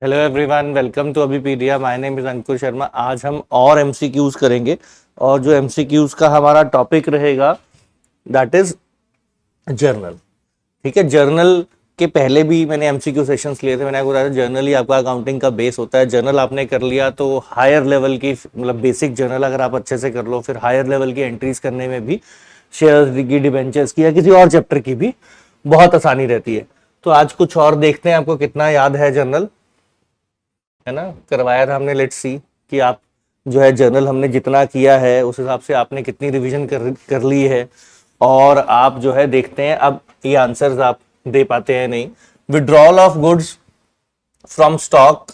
Hello everyone, welcome to Abhipedia. My name is Ankur Sharma. आज हम और एमसीक्यूज करेंगे और जो एमसीक्यूज का हमारा टॉपिक रहेगा दैट इज जर्नल। ठीक है, जर्नल के पहले भी मैंने एमसीक्यू सेशंस लिए थे। मैंने आपको बताया जर्नल ही आपका अकाउंटिंग का बेस होता है। जर्नल आपने कर लिया तो हायर लेवल की, मतलब बेसिक जर्नल अगर आप अच्छे से कर लो, फिर हायर लेवल की एंट्रीज करने में भी शेयर्स की, डिबेंचर्स की या किसी और चैप्टर की भी बहुत आसानी रहती है। तो आज कुछ और देखते हैं आपको कितना याद है जर्नल, है ना। करवाया था हमने, लेट्स सी कि आप जो है जर्नल हमने जितना किया है उस हिसाब से आपने कितनी रिवीजन कर ली है। और आप जो है देखते हैं अब ये आंसर्स आप दे पाते हैं नहीं। Withdrawal of goods from stock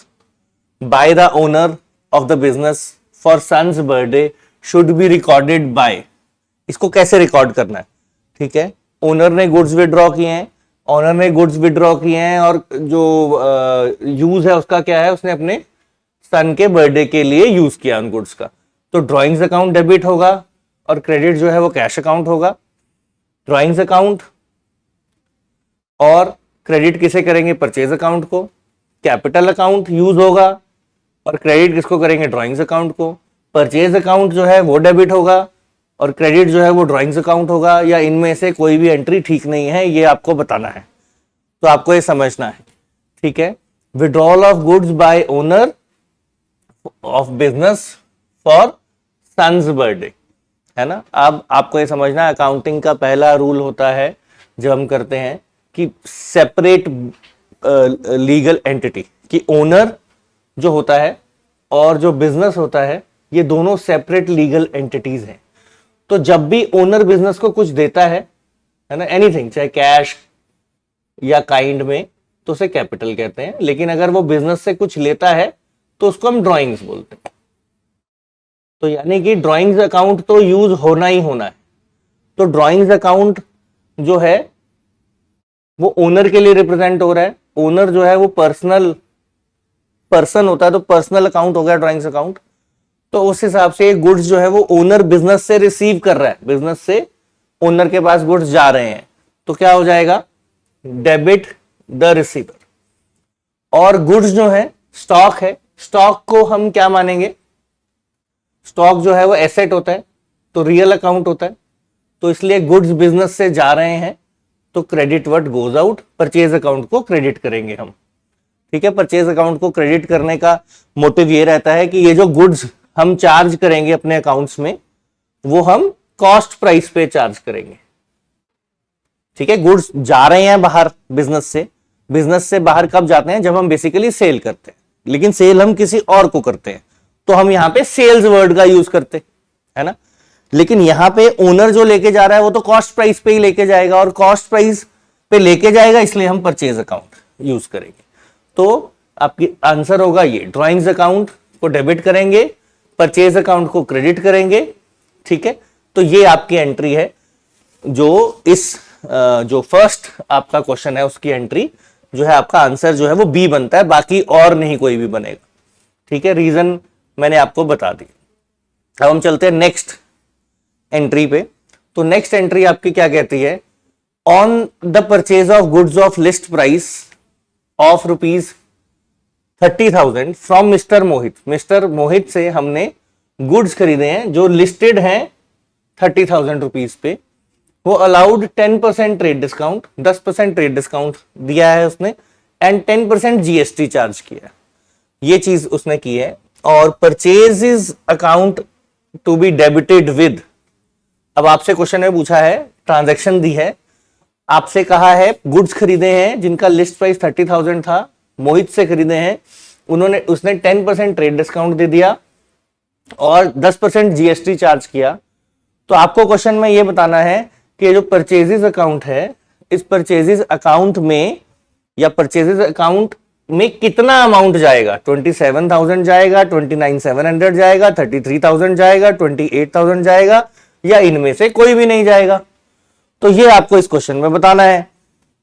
by the owner of the business for sons birthday should be recorded by. इसको कैसे रिकॉर्ड करना है? ठीक है, ओनर ने गुड्स विड्रॉ किए हैं, ऑनर ने गुड्स विड्रॉ किए हैं और जो यूज है उसका क्या है, उसने अपने सन के बर्थडे के लिए यूज किया उन गुड्स का। तो ड्रॉइंग्स अकाउंट डेबिट होगा और क्रेडिट जो है वो कैश अकाउंट होगा। ड्रॉइंग्स अकाउंट और क्रेडिट किसे करेंगे? परचेज अकाउंट को। कैपिटल अकाउंट यूज होगा और क्रेडिट किसको करेंगे? ड्रॉइंग्स अकाउंट को। परचेज अकाउंट जो है वो डेबिट होगा और क्रेडिट जो है वो ड्रॉइंग्स अकाउंट होगा, या इनमें से कोई भी एंट्री ठीक नहीं है, ये आपको बताना है। तो आपको ये समझना है, ठीक है। Withdrawal of goods by owner of business for sons birthday, है ना। अब आपको ये समझना है, अकाउंटिंग का पहला रूल होता है जब हम करते हैं कि सेपरेट लीगल एंटिटी, कि ओनर जो होता है और जो बिजनेस होता है ये दोनों सेपरेट लीगल एंटिटीज हैं। तो जब भी ओनर बिजनेस को कुछ देता है ना, एनीथिंग, चाहे कैश या काइंड में, तो उसे कैपिटल कहते हैं। लेकिन अगर वो बिजनेस से कुछ लेता है तो उसको हम ड्राइंग्स बोलते हैं। तो यानी कि ड्राइंग्स अकाउंट तो यूज होना ही होना है। तो ड्राइंग्स अकाउंट जो है वो ओनर के लिए रिप्रेजेंट हो रहा है। ओनर जो है वो पर्सन होता है, तो पर्सनल अकाउंट हो गया ड्राइंग्स अकाउंट। तो उस हिसाब से गुड्स जो है वो ओनर बिजनेस से रिसीव कर रहा है, बिजनेस से ओनर के पास गुड्स जा रहे हैं, तो क्या हो जाएगा? Debit the receiver. और गुड्स जो है स्टॉक है, स्टॉक को हम क्या मानेंगे? स्टॉक जो है वो एसेट होता है, तो रियल अकाउंट होता है। तो इसलिए गुड्स बिजनेस से जा रहे हैं तो credit word goes out, purchase account को क्रेडिट करेंगे हम। ठीक है, परचेज अकाउंट को क्रेडिट करने का मोटिव ये रहता है कि ये जो गुड्स हम चार्ज करेंगे अपने अकाउंट्स में वो हम कॉस्ट प्राइस पे चार्ज करेंगे। ठीक है, गुड्स जा रहे हैं बाहर बिजनेस से। बिजनेस से बाहर कब जाते हैं? जब हम बेसिकली सेल करते हैं, लेकिन सेल हम किसी और को करते हैं, तो हम यहां पे सेल्स वर्ड का यूज करते हैं, है ना। लेकिन यहां पे ओनर जो लेके जा रहा है वो तो कॉस्ट प्राइस पे ही लेके जाएगा, और कॉस्ट प्राइस पे लेके जाएगा, इसलिए हम परचेज अकाउंट यूज करेंगे। तो आपकी आंसर होगा ये, ड्रॉइंग्स अकाउंट को डेबिट करेंगे, परचेज अकाउंट को क्रेडिट करेंगे। ठीक है, तो ये आपकी एंट्री है, जो इस जो फर्स्ट आपका क्वेश्चन है उसकी एंट्री जो है, आपका आंसर जो है वो बी बनता है, बाकी और नहीं कोई भी बनेगा। ठीक है, रीजन मैंने आपको बता दी। अब हम चलते हैं नेक्स्ट एंट्री पे। तो नेक्स्ट एंट्री आपकी क्या कहती है? On the purchase of goods of list price of ₹30,000 from mister Mohit. Mister Mohit से हमने गुड्स खरीदे हैं जो लिस्टेड हैं ₹30,000 पे। वो allowed 10% trade discount, 10% trade discount दिया है उसने, एंड 10% जीएसटी चार्ज किया है। ये चीज उसने की है। और purchase account to be debited with, अब आपसे क्वेश्चन में पूछा है, ट्रांजैक्शन दी है, आपसे कहा है गुड्स खरीदे हैं जिनका लिस्ट प्राइस 30,000 था, मोहित से खरीदे हैं, उसने 10% ट्रेड डिस्काउंट दे दिया और 10% जीएसटी चार्ज किया। तो आपको क्वेश्चन में यह बताना है कि जो परचेजेस अकाउंट है, इस परचेजेस अकाउंट में या परचेजेस अकाउंट में कितना अमाउंट जाएगा? 27,000 जाएगा, 29,700 जाएगा, 33,000 जाएगा, 28,000 जाएगा, या इनमें से कोई भी नहीं जाएगा? तो ये आपको इस क्वेश्चन में बताना है।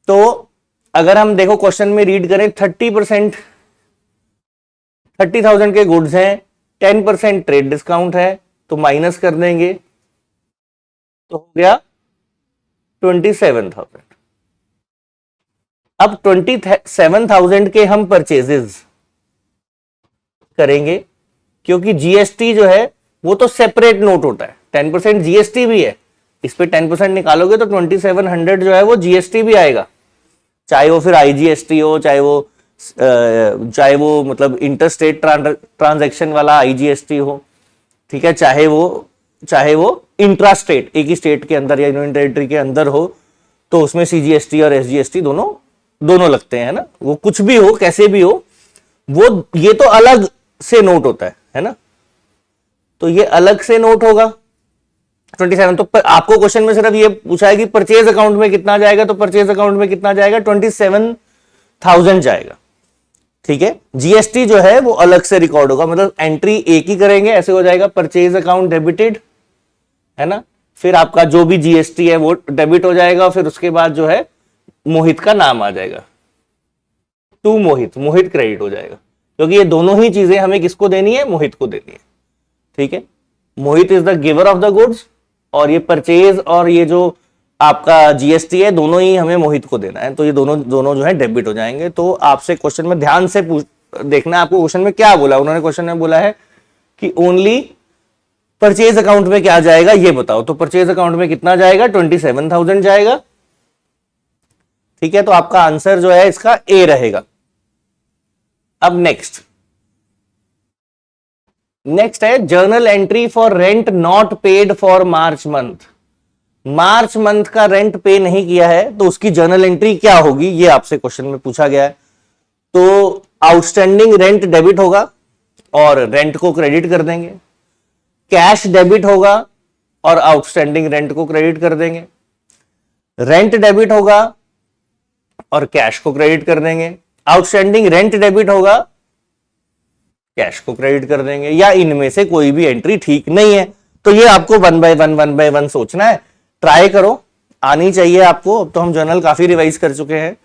तो अगर हम देखो क्वेश्चन में रीड करें, 30% 30,000 के गुड्स हैं, 10% ट्रेड डिस्काउंट है, तो माइनस कर देंगे तो हो गया 27,000। अब 27,000 के हम परचेजेस करेंगे, क्योंकि जीएसटी जो है वो तो सेपरेट नोट होता है, 10% जीएसटी भी है, इस पे 10% निकालोगे तो 2700 जो है वो जीएसटी भी आएगा, चाहे वो फिर आईजीएसटी हो, चाहे वो मतलब इंटरस्टेट ट्रांजैक्शन वाला आईजीएसटी हो, ठीक है, चाहे वो इंट्रा स्टेट, एक ही स्टेट के अंदर या यूनियन टेरिटरी के अंदर हो, तो उसमें सीजीएसटी और एसजीएसटी दोनों लगते हैं ना, वो कुछ भी हो, कैसे भी हो, वो ये तो अलग से नोट होता है ना, तो ये अलग से नोट होगा 27। तो आपको क्वेश्चन में सिर्फ ये पूछा है कि परचेज अकाउंट में कितना जाएगा, तो परचेज अकाउंट में कितना जाएगा, 27,000 जाएगा, ठीक है। जीएसटी जो है वो अलग से रिकॉर्ड होगा, मतलब एंट्री एक ही करेंगे, ऐसे हो जाएगा परचेज अकाउंट डेबिटेड, है ना, फिर आपका जो भी जीएसटी है वो डेबिट हो जाएगा, फिर उसके बाद जो है मोहित का नाम आ जाएगा, टू मोहित क्रेडिट हो जाएगा, क्योंकि ये दोनों ही चीजें हमें किसको देनी है, मोहित को देनी है, ठीक है। Mohit is the giver of the goods, और ये परचेज और ये जो आपका जीएसटी है दोनों ही हमें मोहित को देना है, तो ये दोनों जो है डेबिट हो जाएंगे। तो आपसे क्वेश्चन में ध्यान से देखना है आपको क्वेश्चन में क्या बोला, उन्होंने क्वेश्चन में बोला है कि ओनली परचेज अकाउंट में क्या जाएगा ये बताओ, तो परचेज अकाउंट में कितना जाएगा, 27,000 जाएगा, ठीक है। तो आपका आंसर जो है इसका ए रहेगा। अब नेक्स्ट है journal entry for rent not paid for March month का रेंट पे नहीं किया है तो उसकी जर्नल एंट्री क्या होगी, ये आपसे क्वेश्चन में पूछा गया है। तो आउटस्टैंडिंग रेंट डेबिट होगा और रेंट को क्रेडिट कर देंगे, कैश डेबिट होगा और आउटस्टैंडिंग रेंट को क्रेडिट कर देंगे, रेंट डेबिट होगा और कैश को क्रेडिट कर देंगे, आउटस्टैंडिंग रेंट डेबिट होगा, कैश को क्रेडिट कर देंगे, या इनमें से कोई भी एंट्री ठीक नहीं है। तो ये आपको वन बाय वन सोचना है, ट्राई करो, आनी चाहिए आपको। अब तो हम जर्नल काफी रिवाइज कर चुके हैं,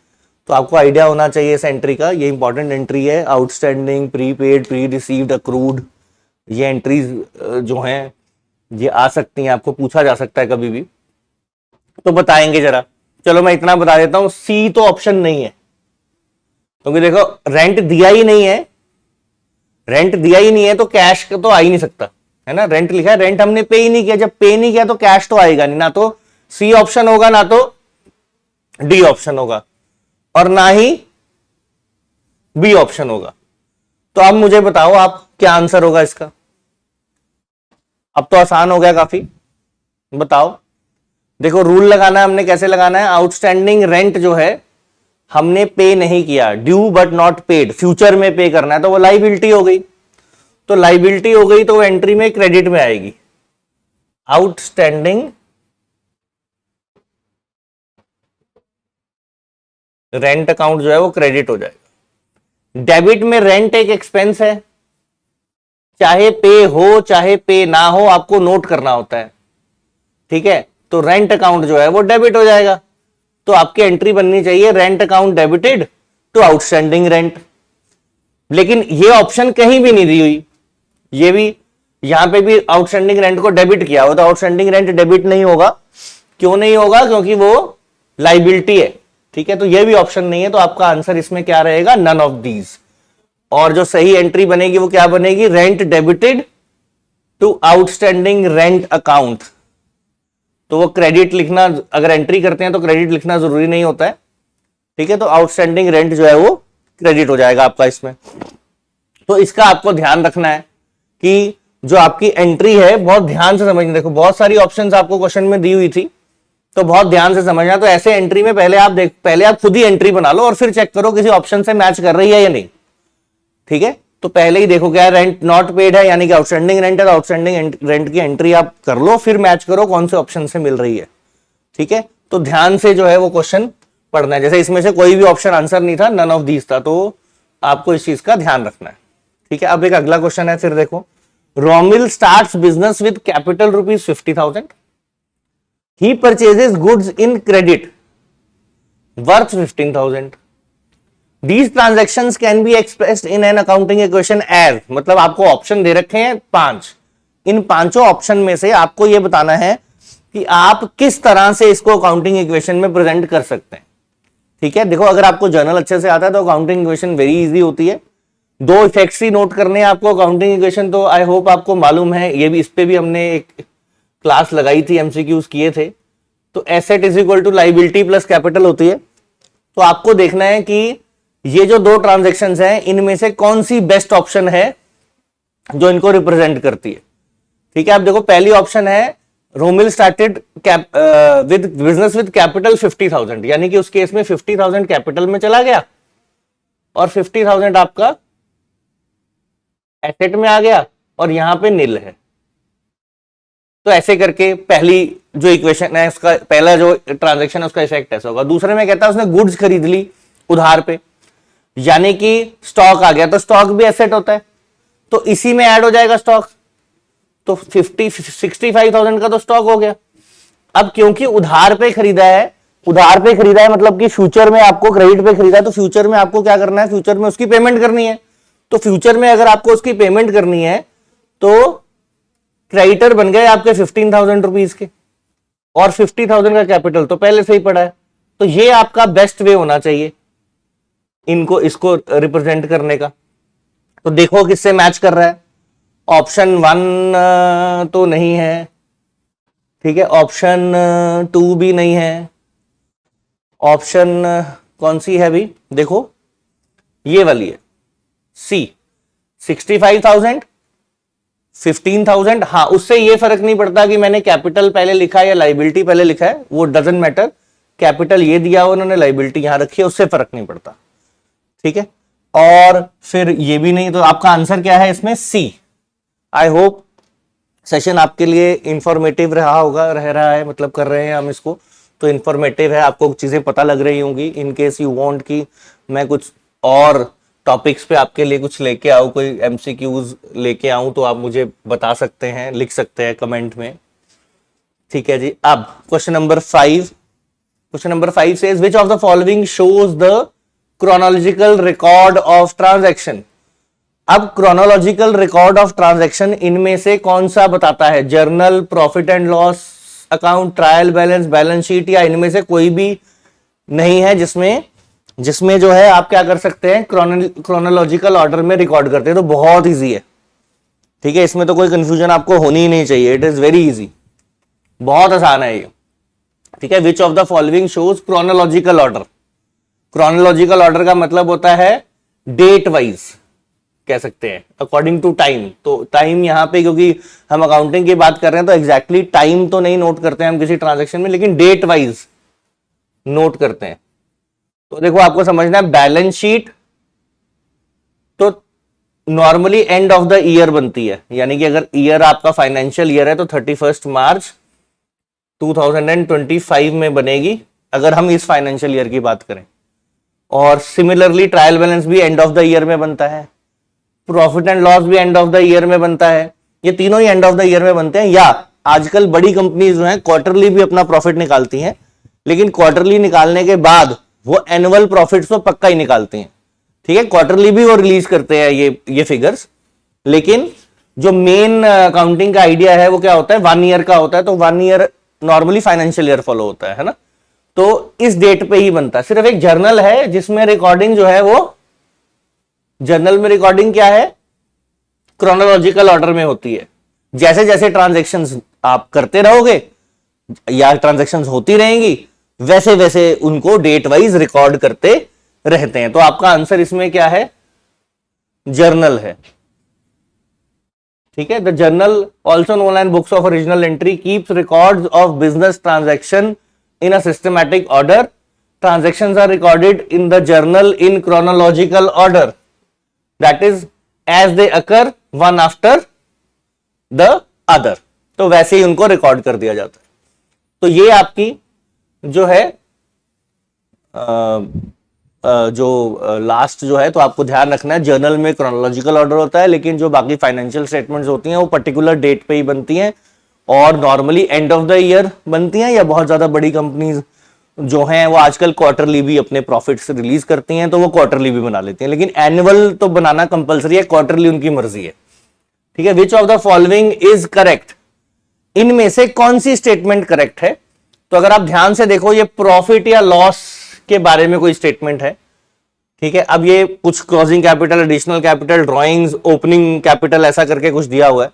तो आपको आइडिया होना चाहिए इस एंट्री का। ये इंपॉर्टेंट एंट्री है, outstanding, prepaid, pre received, accrued, ये एंट्रीज जो हैं ये आ सकती हैं, आपको पूछा जा सकता है कभी भी, तो बताएंगे जरा। चलो मैं इतना बता देता हूं, सी तो ऑप्शन नहीं है, क्योंकि देखो रेंट दिया ही नहीं है, तो कैश तो आ ही नहीं सकता, है ना। रेंट लिखा है, रेंट हमने पे ही नहीं किया, जब पे नहीं किया तो कैश तो आएगा नहीं, ना तो सी ऑप्शन होगा ना तो डी ऑप्शन होगा और ना ही बी ऑप्शन होगा। तो अब मुझे बताओ आप क्या आंसर होगा इसका। अब तो आसान हो गया काफी, बताओ। देखो रूल लगाना है हमने, कैसे लगाना है, आउटस्टैंडिंग रेंट जो है हमने पे नहीं किया, due but not paid, future में पे करना है, तो वो लाइबिलिटी हो गई, तो लाइबिलिटी हो गई तो वो एंट्री में क्रेडिट में आएगी। आउटस्टैंडिंग रेंट अकाउंट जो है वो क्रेडिट हो जाएगा। डेबिट में रेंट एक एक्सपेंस है, चाहे पे हो चाहे पे ना हो आपको नोट करना होता है, ठीक है। तो रेंट अकाउंट जो है वो डेबिट हो जाएगा, तो आपकी एंट्री बननी चाहिए rent account debited to outstanding rent. लेकिन ये ऑप्शन कहीं भी नहीं दी हुई, ये भी यहां पे भी आउटस्टैंडिंग रेंट को डेबिट किया हो तो आउटस्टैंडिंग रेंट डेबिट नहीं होगा। क्यों नहीं होगा, क्योंकि वो लाइबिलिटी है, ठीक है। तो ये भी ऑप्शन नहीं है, तो आपका आंसर इसमें क्या रहेगा, नन ऑफ दीज। और जो सही एंट्री बनेगी वो क्या बनेगी, rent debited to outstanding rent account. तो वो क्रेडिट लिखना, अगर एंट्री करते हैं तो क्रेडिट लिखना जरूरी नहीं होता है, ठीक है। तो आउटस्टैंडिंग रेंट जो है वो क्रेडिट हो जाएगा आपका इसमें। तो इसका आपको ध्यान रखना है कि जो आपकी एंट्री है बहुत ध्यान से समझना। देखो बहुत सारी ऑप्शंस आपको क्वेश्चन में दी हुई थी, तो बहुत ध्यान से समझना। तो ऐसे एंट्री में पहले आप खुद ही एंट्री बना लो और फिर चेक करो किसी ऑप्शन से मैच कर रही है या नहीं, ठीक है। तो पहले ही देखो क्या रेंट नॉट पेड है, यानी कि आउटस्टैंडिंग रेंट है, तो आउटस्टैंडिंग रेंट की एंट्री आप कर लो, फिर मैच करो कौन से ऑप्शन से मिल रही है, ठीक है। तो ध्यान से जो है वो क्वेश्चन पढ़ना है। जैसे इसमें से कोई भी ऑप्शन आंसर नहीं था, नन ऑफ दीज था, तो आपको इस चीज का ध्यान रखना है, ठीक है। अब एक अगला क्वेश्चन है, फिर देखो, Romil starts business with capital ₹50,000, he purchases goods in credit worth 15,000। These transactions can be expressed in an accounting equation as, मतलब आपको ऑप्शन दे रखे हैं 5, इन पांचों ऑप्शन में से आपको यह बताना है कि आप किस तरह से इसको अकाउंटिंग इक्वेशन में प्रेजेंट कर सकते हैं, ठीक है। देखो अगर आपको जर्नल अच्छे से आता है तो अकाउंटिंग इक्वेशन वेरी इजी होती है, दो इफेक्ट्स ही नोट करने हैं आपको अकाउंटिंग इक्वेशन, तो आई होप आपको मालूम है, ये भी इस पे भी हमने एक क्लास लगाई थी, एमसीक्यूज किए थे। तो asset is equal to liability plus capital होती है। तो आपको देखना है कि ये जो दो ट्रांजैक्शंस हैं इनमें से कौन सी बेस्ट ऑप्शन है जो इनको रिप्रेजेंट करती है। ठीक है, आप देखो पहली ऑप्शन है Romil started with business with capital 50,000, यानी कि उस केस में 50,000 कैपिटल में चला गया और 50,000 आपका एसेट में आ गया और यहां पे नील है। तो ऐसे करके पहली जो इक्वेशन है उसका पहला जो ट्रांजैक्शन है उसका इफेक्ट ऐसा होगा। दूसरे में कहता है उसने गुड्स खरीद ली उधार पे, यानी कि स्टॉक आ गया, तो स्टॉक भी एसेट होता है, तो इसी में ऐड हो जाएगा स्टॉक, तो 65,000 का तो स्टॉक हो गया। अब क्योंकि उधार पे खरीदा है, उधार पे खरीदा है मतलब कि फ्यूचर में आपको क्रेडिट पे खरीदा है, तो फ्यूचर में आपको क्या करना है, फ्यूचर में उसकी पेमेंट करनी है। तो फ्यूचर में अगर आपको उसकी पेमेंट करनी है तो क्रेडिटर बन गए आपके 15,000 रुपीज के और 50,000 का कैपिटल तो पहले से ही पड़ा है। तो ये आपका बेस्ट वे होना चाहिए इनको इसको रिप्रेजेंट करने का। तो देखो किससे मैच कर रहा है। ऑप्शन 1 तो नहीं है, ठीक है, ऑप्शन 2 भी नहीं है, ऑप्शन कौन सी है भी, देखो ये वाली है सी, 65,000 15,000। हाँ, उससे ये फर्क नहीं पड़ता कि मैंने कैपिटल पहले लिखा है या लाइबिलिटी पहले लिखा है, वो डजंट मैटर। कैपिटल ये दिया उन्होंने, लाइबिलिटी यहां रखी है, उससे फर्क नहीं पड़ता। ठीक है, और फिर ये भी नहीं, तो आपका आंसर क्या है इसमें, सी। आई होप सेशन आपके लिए इंफॉर्मेटिव रहा होगा, रह रहा है, मतलब कर रहे हैं हम इसको, तो इंफॉर्मेटिव है, आपको चीजें पता लग रही होंगी। इन केस यू वांट कि मैं कुछ और टॉपिक्स पे आपके लिए कुछ लेके आऊं, कोई एमसीक्यूज लेके आऊं, तो आप मुझे बता सकते हैं, लिख सकते हैं कमेंट में। ठीक है जी, अब question number 5। Question number 5 says which of the following shows the chronological record of transaction. अब क्रोनोलॉजिकल रिकॉर्ड ऑफ ट्रांजैक्शन इनमें से कौन सा बताता है, journal, profit and loss account, trial balance, balance sheet, या इनमें से कोई भी नहीं है जिसमें जो है आप क्या कर सकते हैं, क्रोनोलॉजिकल ऑर्डर में रिकॉर्ड करते हैं। तो बहुत इजी है, ठीक है, इसमें तो कोई कंफ्यूजन आपको होनी ही नहीं चाहिए, इट इज वेरी इजी, बहुत आसान है ये। ठीक है, which of the following shows chronological order. Chronological order का मतलब होता है डेट वाइज कह सकते हैं, अकॉर्डिंग टू टाइम। तो टाइम यहां पे क्योंकि हम अकाउंटिंग की बात कर रहे हैं तो एग्जैक्टली टाइम तो नहीं नोट करते हैं हम किसी ट्रांजैक्शन में, लेकिन डेट वाइज नोट करते हैं। तो देखो आपको समझना है, बैलेंस शीट तो normally end of the year बनती है, यानी कि अगर ईयर आपका फाइनेंशियल ईयर है तो 31 मार्च 2025 में बनेगी, अगर हम इस फाइनेंशियल ईयर की बात करें। और सिमिलरली ट्रायल बैलेंस भी एंड ऑफ द ईयर में बनता है, प्रॉफिट एंड लॉस भी एंड ऑफ द ईयर में बनता है, ये तीनों ही एंड ऑफ द ईयर में बनते हैं। या आजकल बड़ी कंपनीज जो हैं क्वार्टरली भी अपना प्रॉफिट निकालती हैं, लेकिन क्वार्टरली निकालने के बाद वो एनुअल प्रॉफिट्स तो पक्का ही निकालते हैं। ठीक है, क्वार्टरली भी वो रिलीज करते हैं ये फिगर्स, लेकिन जो मेन अकाउंटिंग का आइडिया है वो क्या होता है, 1 ईयर का होता है। तो 1 year normally financial year follow होता है ना, तो इस डेट पे ही बनता है। सिर्फ एक जर्नल है जिसमें रिकॉर्डिंग जो है वो, जर्नल में रिकॉर्डिंग क्या है, क्रोनोलॉजिकल ऑर्डर में होती है। जैसे जैसे ट्रांजैक्शंस आप करते रहोगे या ट्रांजैक्शंस होती रहेंगी, वैसे वैसे उनको डेट वाइज रिकॉर्ड करते रहते हैं। तो आपका आंसर इसमें क्या है, जर्नल है। ठीक है, the journal also known as books of original entry keeps records of business transaction in a systematic order. Transactions are recorded in the journal in chronological order, that is as they occur one after the other. तो वैसे ही उनको record कर दिया जाता है। तो ये आपकी जो है जो लास्ट जो है, तो आपको ध्यान रखना है जर्नल में क्रोनोलॉजिकल ऑर्डर होता है, लेकिन जो बाकी फाइनेंशियल स्टेटमेंट्स होती हैं वो पर्टिकुलर डेट पे ही बनती हैं और normally end of the year बनती हैं। या बहुत ज्यादा बड़ी कंपनीज जो हैं वो आजकल क्वार्टरली भी अपने प्रॉफिट्स रिलीज करती हैं, तो वो क्वार्टरली भी बना लेती हैं, लेकिन एनुअल तो बनाना कंपलसरी है, क्वार्टरली उनकी मर्जी है। ठीक है, which of the following is correct, इनमें से कौन सी स्टेटमेंट करेक्ट है। तो अगर आप ध्यान से देखो, ये प्रॉफिट या लॉस के बारे में कोई स्टेटमेंट है, ठीक है, अब ये कुछ closing capital, additional capital, drawings, opening capital ऐसा करके कुछ दिया हुआ है।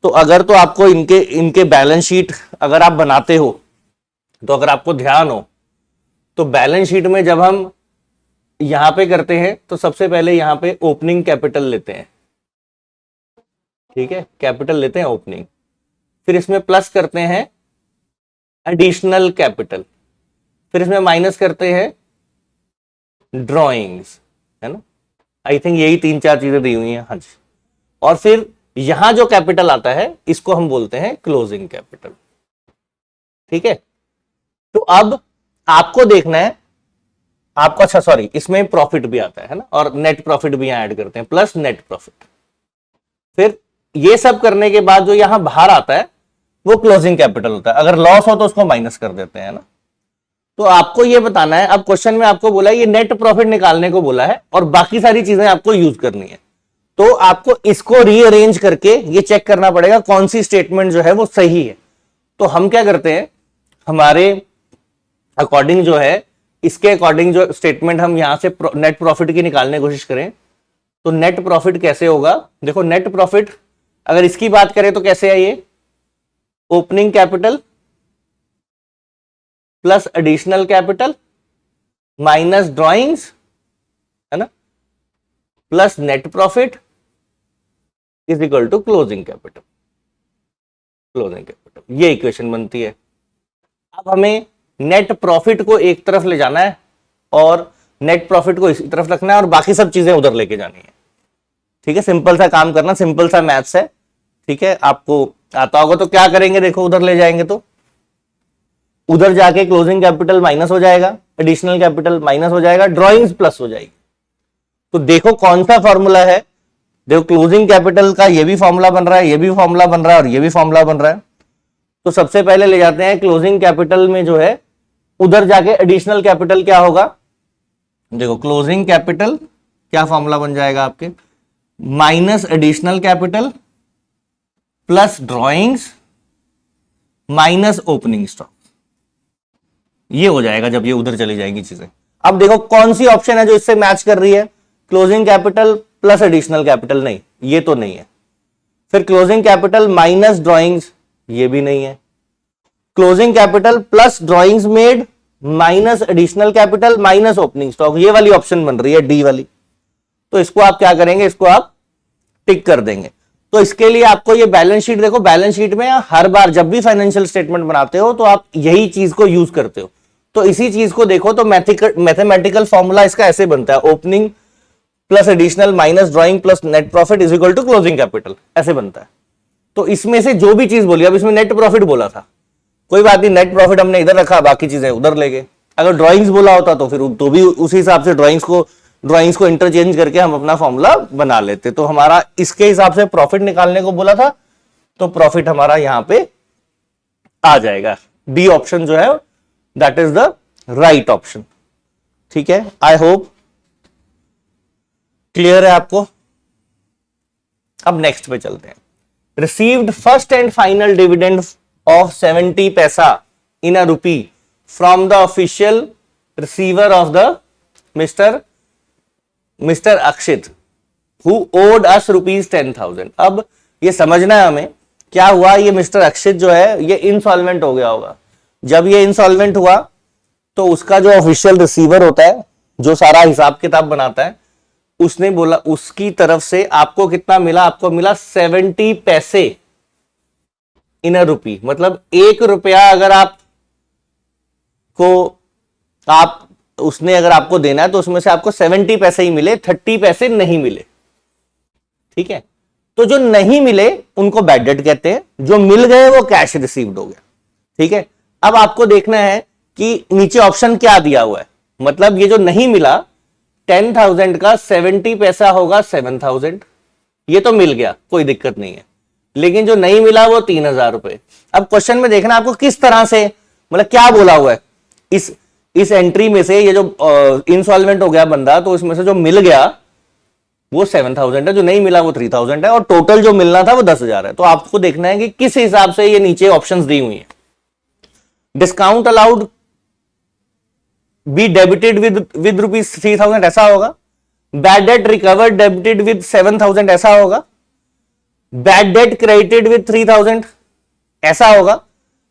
तो अगर तो आपको इनके बैलेंस शीट अगर आप बनाते हो, तो अगर आपको ध्यान हो तो बैलेंस शीट में जब हम यहां पे करते हैं तो सबसे पहले यहां पे ओपनिंग कैपिटल लेते हैं। ठीक है, कैपिटल लेते हैं ओपनिंग, फिर इसमें प्लस करते हैं एडिशनल कैपिटल, फिर इसमें माइनस करते हैं ड्रॉइंग्स, है ना। आई थिंक यही 3-4 चीजें दी हुई हैं। हाँ जी, और फिर यहां जो कैपिटल आता है इसको हम बोलते हैं क्लोजिंग कैपिटल। ठीक है, तो अब आपको देखना है आपको, अच्छा सॉरी, इसमें प्रॉफिट भी आता है ना, और नेट प्रॉफिट भी यहां ऐड करते हैं, प्लस नेट प्रॉफिट। फिर ये सब करने के बाद जो यहां बाहर आता है वो क्लोजिंग कैपिटल होता है। अगर लॉस हो तो उसको माइनस कर देते हैं ना। तो आपको ये बताना है, अब क्वेश्चन में आपको बोला है ये नेट प्रॉफिट निकालने को बोला है और बाकी सारी चीजें आपको यूज करनी है। तो आपको इसको रीअरेंज करके ये चेक करना पड़ेगा कौन सी स्टेटमेंट जो है वो सही है। तो हम क्या करते हैं, हमारे अकॉर्डिंग जो है, इसके अकॉर्डिंग जो स्टेटमेंट हम यहां से नेट प्रॉफिट की निकालने की कोशिश करें, तो नेट प्रॉफिट कैसे होगा, देखो नेट प्रॉफिट अगर इसकी बात करें तो कैसे है ये, opening capital plus additional capital minus drawings, है ना, plus net profit is equal to closing capital. Closing capital ये इक्वेशन बनती है। अब हमें नेट प्रॉफिट को एक तरफ ले जाना है और नेट प्रॉफिट को इसी तरफ रखना है और बाकी सब चीजें उधर लेके जानी है। ठीक है, सिंपल सा काम करना, सिंपल सा मैथ्स है। ठीक है, आपको आता होगा तो क्या करेंगे, देखो उधर ले जाएंगे तो उधर जाके क्लोजिंग कैपिटल माइनस हो जाएगा, एडिशनल कैपिटल माइनस हो जाएगा, ड्रॉइंग्स प्लस हो जाएगी। तो देखो कौन सा फॉर्मूला है, देखो क्लोजिंग कैपिटल का ये भी फॉर्मूला बन रहा है, ये भी फॉर्मूला बन रहा है और ये भी फॉर्मूला बन रहा है। तो सबसे पहले ले जाते हैं क्लोजिंग कैपिटल में जो है, उधर जाके एडिशनल कैपिटल क्या होगा, देखो क्लोजिंग कैपिटल क्या फॉर्मूला बन जाएगा आपके, minus additional capital plus drawings minus opening stock, ये हो जाएगा जब ये उधर चली जाएंगी चीजें। अब देखो कौन सी ऑप्शन है जो इससे मैच कर रही है, closing capital plus additional capital, नहीं ये तो नहीं है। फिर क्लोजिंग कैपिटल माइनस ड्रॉइंग्स, ये भी नहीं है। Closing capital plus drawings made minus additional capital minus opening stock, ये वाली ऑप्शन बन रही है डी वाली। तो इसको आप क्या करेंगे, इसको आप टिक कर देंगे। तो इसके लिए आपको ये बैलेंस शीट, देखो बैलेंस शीट में हर बार जब भी फाइनेंशियल स्टेटमेंट बनाते हो तो आप यही चीज को यूज करते हो। तो इसी चीज को देखो तो मैथमेटिकल फॉर्मूला इसका ऐसे बनता है, opening plus additional minus drawing plus net profit is equal to closing capital, ऐसे बनता है। तो इसमें से जो भी चीज बोली, अब इसमें नेट प्रॉफिट बोला था, कोई बात नहीं, नेट प्रॉफिट हमने इधर रखा, बाकी चीजें उधर ले गए। अगर ड्राइंग्स बोला होता तो फिर तो भी उसी हिसाब से ड्राइंग्स को इंटरचेंज करके हम अपना फॉर्मूला बना लेते। तो हमारा इसके हिसाब से प्रॉफिट निकालने को बोला था, तो प्रॉफिट हमारा यहां पे आ जाएगा। डी ऑप्शन जो है that is the right option. ठीक है, आई होप क्लियर है आपको। अब नेक्स्ट पे चलते हैं। Received first and final dividend of 70 paisa in a rupee from the official receiver of the mister Akshit who owed us ₹10,000। अब ये समझना है हमें क्या हुआ, ये मिस्टर अक्षित जो है ये इंसॉल्वेंट हो गया होगा। जब ये इंसॉल्वेंट हुआ तो उसका जो ऑफिशियल रिसीवर होता है, जो सारा हिसाब किताब बनाता है, उसने बोला, उसकी तरफ से आपको कितना मिला, आपको मिला 70 पैसे इन अ रूपी। मतलब ₹1 अगर उसने अगर आपको देना है तो उसमें से आपको 70 पैसे ही मिले, 30 पैसे नहीं मिले। ठीक है, तो जो नहीं मिले उनको बैड डेट कहते हैं, जो मिल गए वो कैश रिसीव्ड हो गया। ठीक है, अब आपको देखना है कि नीचे ऑप्शन क्या दिया हुआ है। मतलब ये जो नहीं मिला 10,000 का 70 पैसा होगा 7,000, ये तो मिल गया, कोई दिक्कत नहीं है। लेकिन जो नहीं मिला वो 3,000 रुपए। अब क्वेश्चन में देखना आपको किस तरह से, मतलब क्या बोला हुआ है इस एंट्री में से। ये जो इंसॉल्वेंट हो गया बंदा, तो इसमें से जो मिल गया वो 7,000 है, जो नहीं मिला वो 3,000 है, और टोटल जो मिलना था वो 10,000 है। तो आपको देखना है कि किस हिसाब से ये नीचे ऑप्शंस दी हुई है। Discount allowed B debited with rupees 3000 ऐसा होगा। Bad debt recovered debited with 7000 ऐसा होगा। बैड डेट क्रेडिटेड विद 3000 ऐसा होगा।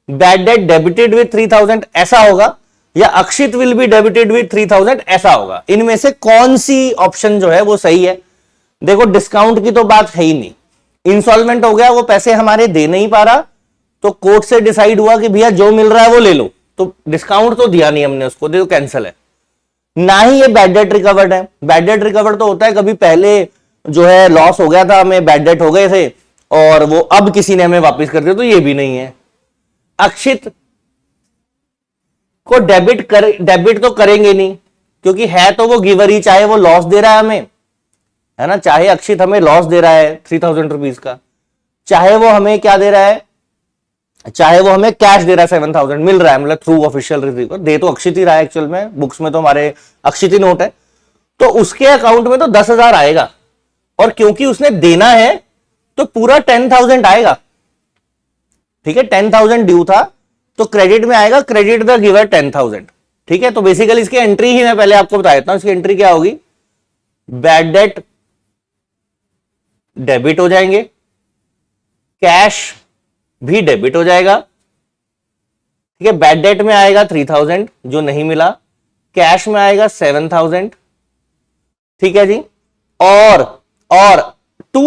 बैड डेट डेबिटेड विद 3000 ऐसा होगा, या अक्षित विल बी डेबिटेड विद 3000 ऐसा होगा। इनमें से कौन सी ऑप्शन जो है वो सही है? देखो डिस्काउंट की तो बात है ही नहीं, इंस्टॉलमेंट हो गया, वो पैसे हमारे दे नहीं पा रहा, तो कोर्ट से डिसाइड हुआ कि भैया जो मिल रहा है वो ले लो, तो डिस्काउंट तो दिया नहीं हमने उसको, देखो कैंसिल है। ना ही ये बैड डेट रिकवर्ड है। बैड डेट रिकवर्ड तो होता है कभी पहले जो है लॉस हो गया था, हमें बैड डेट हो गए थे और वो अब किसी ने हमें वापस कर दिया, तो ये भी नहीं है। अक्षित को डेबिट तो करेंगे नहीं, क्योंकि है तो वो गिवर ही, चाहे वो लॉस दे रहा है हमें, है ना, चाहे अक्षित हमें लॉस दे रहा है 3000 रुपीज का, चाहे वो हमें क्या दे रहा है, चाहे वो हमें कैश दे रहा है 7000 मिल रहा है, मतलब थ्रू ऑफिशियल रिसीवर, दे तो अक्षित ही रहा है एक्चुअल में, बुक्स में तो हमारे अक्षित ही नोट है, तो उसके अकाउंट में तो 10,000 आएगा, और क्योंकि उसने देना है तो पूरा 10,000 आएगा। ठीक है, 10,000 ड्यू था तो क्रेडिट में आएगा, क्रेडिट द गिवर 10,000। ठीक है, तो बेसिकली इसकी एंट्री ही मैं पहले आपको बता देता हूं, इसकी एंट्री क्या होगी, बैड डेट डेबिट हो जाएंगे, कैश भी डेबिट हो जाएगा। ठीक है, बैड डेट में आएगा 3000 जो नहीं मिला, कैश में आएगा 7000। ठीक है जी, और टू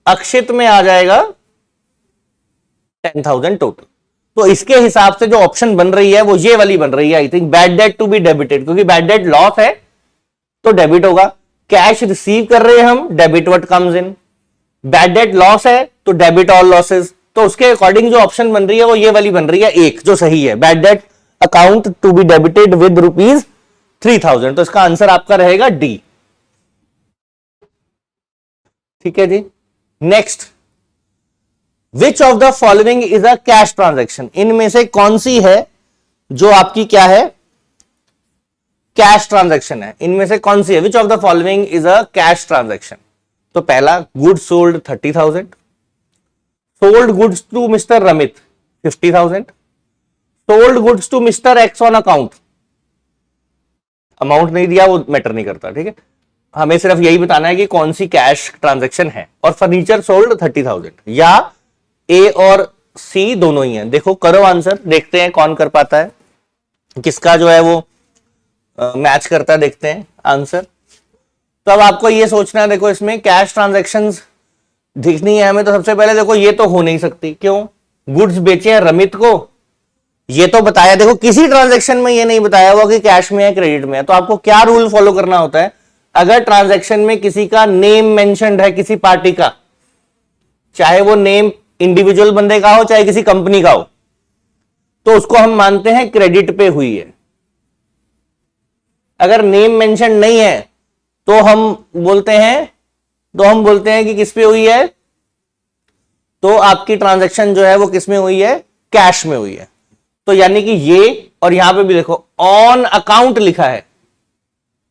अक्षित में आ जाएगा 10,000 टोटल। तो इसके हिसाब से जो ऑप्शन बन रही है वो ये वाली बन रही है, I think, bad debt to be debited, क्योंकि बैड डेट लॉस है तो डेबिट होगा, कैश रिसीव कर रहे हैं हम, debit what comes in, bad debt loss है तो डेबिट ऑल लॉसेस, तो उसके अकॉर्डिंग जो ऑप्शन बन रही है वो ये वाली बन रही है, एक जो सही है, bad debt account to be debited with rupees 3000, तो इसका आंसर आपका रहेगा डी। ठीक है जी, next, which of the following is a cash transaction, इनमें से कौन सी है जो आपकी क्या है, कैश ट्रांजैक्शन है, इनमें से कौन सी है, which of the following is a cash transaction. तो पहला, goods sold 30,000, sold goods to mister Ramit 50,000, sold goods to mister X on account, amount नहीं दिया वो मैटर नहीं करता, ठीक है, हमें सिर्फ यही बताना है कि कौन सी कैश ट्रांजैक्शन है, और फर्नीचर सोल्ड 30,000, या ए और सी दोनों ही हैं। देखो करो आंसर, देखते हैं कौन कर पाता है, किसका जो है वो मैच करता है, देखते हैं आंसर। तो अब आपको ये सोचना है, देखो इसमें कैश ट्रांजैक्शंस दिखनी है हमें, तो सबसे पहले देखो ये तो हो नहीं सकती, क्यों, गुड्स बेचे हैं रमित को, ये तो बताया, देखो किसी ट्रांजैक्शन में ये नहीं बताया हुआ कि कैश में है क्रेडिट में है, तो आपको क्या रूल फॉलो करना होता है, अगर ट्रांजैक्शन में किसी का नेम मेंशन्ड है, किसी पार्टी का, चाहे वो नेम इंडिविजुअल बंदे का हो चाहे किसी कंपनी का हो, तो उसको हम मानते हैं क्रेडिट पे हुई है। अगर नेम मेंशन नहीं है तो हम बोलते हैं कि किस पे हुई है, तो आपकी ट्रांजैक्शन जो है वो किस में हुई है, कैश में हुई है। तो यानी कि ये, और यहां पे भी देखो ऑन अकाउंट लिखा है,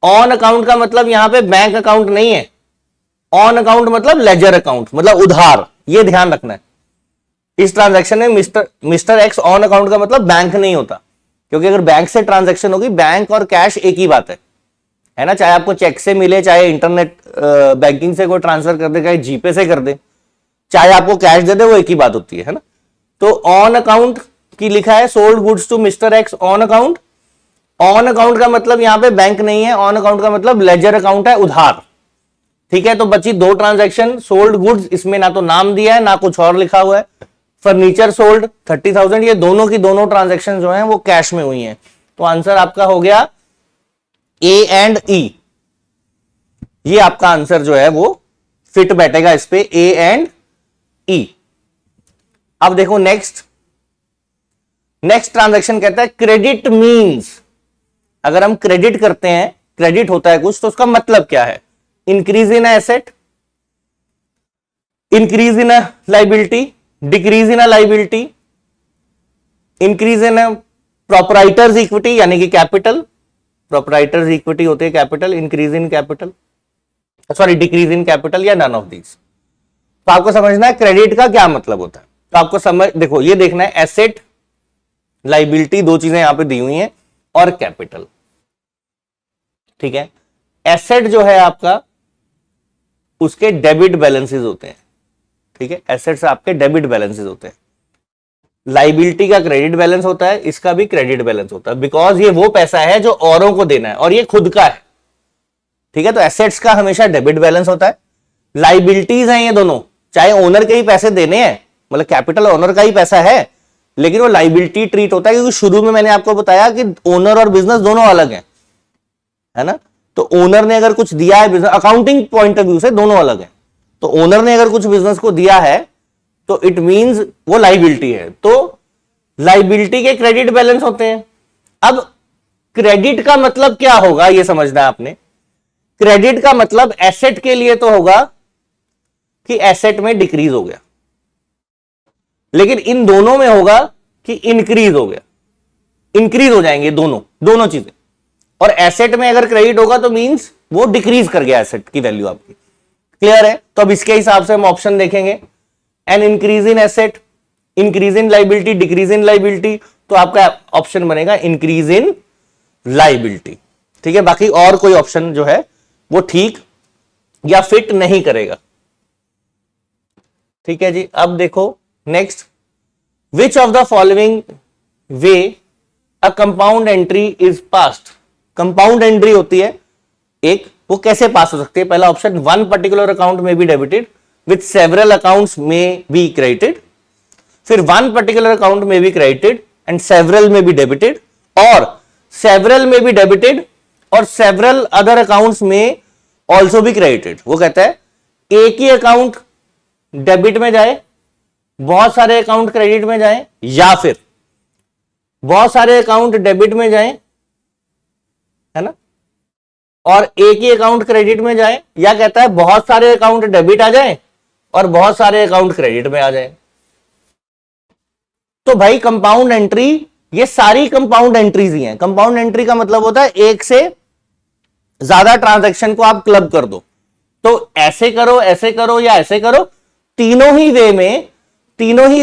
ऑन अकाउंट का मतलब यहां पे बैंक अकाउंट नहीं है, ऑन अकाउंट मतलब लेजर अकाउंट, मतलब उधार, ये ध्यान रखना है। इस ट्रांजैक्शन में मिस्टर एक्स ऑन अकाउंट का मतलब बैंक नहीं होता, क्योंकि अगर बैंक से ट्रांजैक्शन होगी, बैंक और कैश एक ही बात है ना, चाहे आपको चेक से मिले, चाहे इंटरनेट बैंकिंग से कोई ट्रांसफर कर दे, चाहे जीपे से कर दे, चाहे आपको कैश दे दे, वो एक ही बात होती है ना। तो ऑन अकाउंट की लिखा है, sold goods to mister X on account, on account का मतलब यहां पे बैंक नहीं है, ऑन अकाउंट का मतलब लेजर अकाउंट है, उधार। ठीक है, तो बची दो ट्रांजैक्शन, सोल्ड गुड्स, इसमें ना तो नाम दिया है ना कुछ और लिखा हुआ है, फर्नीचर सोल्ड 30,000, ये दोनों की दोनों ट्रांजैक्शन जो हैं वो कैश में हुई हैं। तो आंसर आपका हो गया ए एंड ई, ये आपका आंसर जो है वो फिट बैठेगा इस पे, ए एंड ई। अब देखो नेक्स्ट ट्रांजैक्शन कहता है क्रेडिट मीन्स, अगर हम क्रेडिट करते हैं, क्रेडिट होता है कुछ, तो उसका मतलब क्या है, increase in asset, increase in liability, decrease in liability, increase in proprietors equity यानी कि कैपिटल, प्रोपराइटर्स इक्विटी होती है capital, increase in capital, sorry decrease in capital, या नन ऑफ दीज। तो आपको समझना है क्रेडिट का क्या मतलब होता है, तो आपको समझ, देखो ये देखना है, एसेट लाइबिलिटी, दो चीजें यहां पे दी हुई हैं, और कैपिटल। ठीक है, एसेट जो है आपका उसके डेबिट बैलेंसेस होते हैं। ठीक है, एसेट्स आपके डेबिट बैलेंसेस होते हैं। लाइबिलिटी का क्रेडिट बैलेंस होता है, इसका भी क्रेडिट बैलेंस होता है, बिकॉज ये वो पैसा है जो औरों को देना है और ये खुद का है। ठीक है, तो एसेट्स का हमेशा डेबिट बैलेंस होता है, लाइबिलिटीज हैं ये दोनों, चाहे ओनर के ही पैसे देने हैं, मतलब कैपिटल ओनर का ही पैसा है, लेकिन वो लाइबिलिटी ट्रीट होता है, क्योंकि शुरू में मैंने आपको बताया कि ओनर और बिजनेस दोनों अलग हैं, है ना। तो ओनर ने अगर कुछ दिया है business, accounting point of view से दोनों अलग है, तो ओनर ने अगर कुछ बिजनेस को दिया है तो इट मींस वो लाइबिलिटी है, तो लाइबिलिटी के क्रेडिट बैलेंस होते हैं। अब क्रेडिट का मतलब क्या होगा ये समझना है आपने। क्रेडिट का मतलब एसेट के लिए तो होगा कि एसेट में डिक्रीज हो गया, लेकिन इन दोनों में होगा कि इंक्रीज हो गया, इंक्रीज हो जाएंगे दोनों चीजें। और एसेट में अगर क्रेडिट होगा तो मींस वो डिक्रीज कर गया एसेट की वैल्यू आपकी। क्लियर है, तो अब इसके हिसाब से हम ऑप्शन देखेंगे, an increase in asset, increase in liability, decrease in liability, तो आपका ऑप्शन बनेगा इंक्रीज इन लाइबिलिटी। ठीक है, बाकी और कोई ऑप्शन जो है वो ठीक या फिट नहीं करेगा। ठीक है जी, अब देखो next, which of the following way a compound entry is passed. Compound entry होती है एक, वो कैसे पास हो सकती है। पहला ऑप्शन, वन पर्टिकुलर अकाउंट में be debited with several accounts में बी क्रेडिटेड, फिर वन पर्टिकुलर अकाउंट में बी क्रेडिटेड एंड सेवरल में बी डेबिटेड, और सेवरल में बी डेबिटेड और सेवरल अदर अकाउंट्स में ऑल्सो भी क्रेडिटेड। वो कहता है एक ही अकाउंट डेबिट में जाए, बहुत सारे अकाउंट क्रेडिट में जाए, या फिर बहुत सारे अकाउंट डेबिट में जाए, है ना, और एक ही अकाउंट क्रेडिट में जाए, या कहता है बहुत सारे अकाउंट डेबिट आ जाए और बहुत सारे अकाउंट क्रेडिट में आ जाए। तो भाई कंपाउंड एंट्री, ये सारी कंपाउंड एंट्रीज ही हैं। कंपाउंड एंट्री का मतलब होता है एक से ज्यादा ट्रांजैक्शन को आप क्लब कर दो, तो ऐसे करो या ऐसे करो, तीनों ही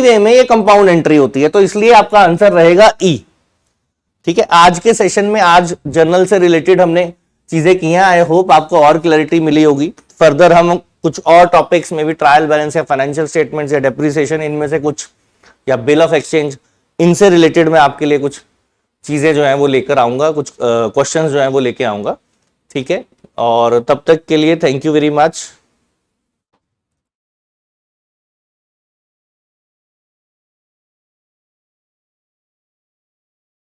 वे में ये कंपाउंड एंट्री होती है, तो इसलिए आपका आंसर रहेगा ई। ठीक है, आज के सेशन में आज जर्नल से रिलेटेड हमने चीजें की हैं, आई होप आपको और क्लैरिटी मिली होगी। फर्दर हम कुछ और टॉपिक्स में भी, ट्रायल बैलेंस या फाइनेंशियल स्टेटमेंट्स या डेप्रिसिएशन, इनमें से कुछ, या बिल ऑफ एक्सचेंज, इनसे रिलेटेड मैं आपके लिए कुछ चीजें जो है वो लेकर आऊंगा, कुछ क्वेश्चंस जो है वो लेके आऊंगा। ठीक है, और तब तक के लिए थैंक यू वेरी मच।